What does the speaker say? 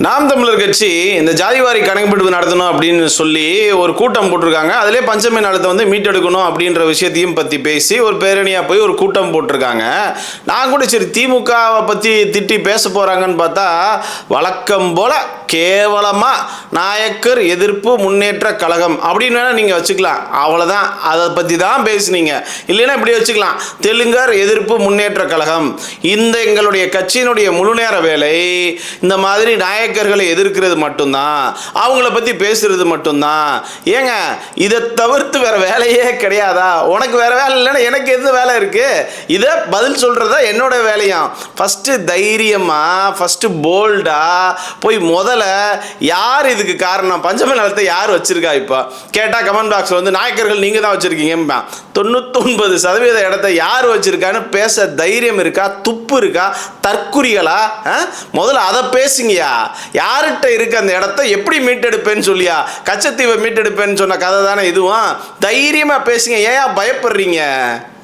நாம் தமிழர் கட்சி இந்த ஜாதிவாரி கணக்கெடுப்பு நடத்தணும் அப்படின்னு சொல்லி ஒரு கூட்டம் போட்டிருக்காங்க. அதிலே பஞ்சமி நிலத்தை வந்து மீட்டெடுக்கணும் அப்படின்ற விஷயத்தையும் பற்றி பேசி ஒரு பேரணியாக போய் ஒரு கூட்டம் போட்டிருக்காங்க. நான் கூட சரி திமுகவை பற்றி திட்டி பேச போகிறாங்கன்னு பார்த்தா வழக்கம் போல் கேவலமாக நாயக்கர் எதிர்ப்பு முன்னேற்ற கழகம் அப்படின்னு வேணால் நீங்கள் வச்சுக்கலாம். அவ்வளோதான், அதை பற்றி தான் பேசுனீங்க. இல்லைன்னா இப்படி வச்சுக்கலாம், தெலுங்கர் எதிர்ப்பு முன்னேற்ற கழகம். இந்த எங்களுடைய கட்சியினுடைய முழு நேர வேலை இந்த மாதிரி நாயக்கர்களை எதிர்க்கிறது மட்டும்தான், அவங்கள பற்றி பேசுறது மட்டும்தான். ஏங்க இதை தவிர்த்து வேற வேலையே கிடையாதா? உனக்கு வேற வேலை இல்லைன்னா எனக்கு எது வேலை இருக்கு? இதை பதில் சொல்றதா என்னோட வேலையும். ஃபர்ஸ்ட் தைரியமா, ஃபர்ஸ்ட் போல்டா போய் முதல்ல யார் இதுக்கு காரணம், பஞ்சமி நிலத்தை யார் வச்சிருக்கா? இப்போ கேட்டா கமெண்ட் பாக்ஸ் வந்து நாயக்கர்கள் நீங்க தான் வச்சிருக்கீங்க. 99% இடத்தை யார் வச்சிருக்கான்னு பேச தைரியம் இருக்கா? துப்பு இருக்கா? தற்குறிகளா? முதல்ல அதை பேசுங்கயா. யார்கிட்ட இருக்கு அந்த இடத்த எப்படி மீட்டெடுப்பேன்னு சொல்லியா? கச்சத்தீவை மீட்டெடுப்பேன்னு சொன்ன கதை தானே இதுவும். தைரியமா பேசுங்க. ஏன் பயப்படுறீங்க?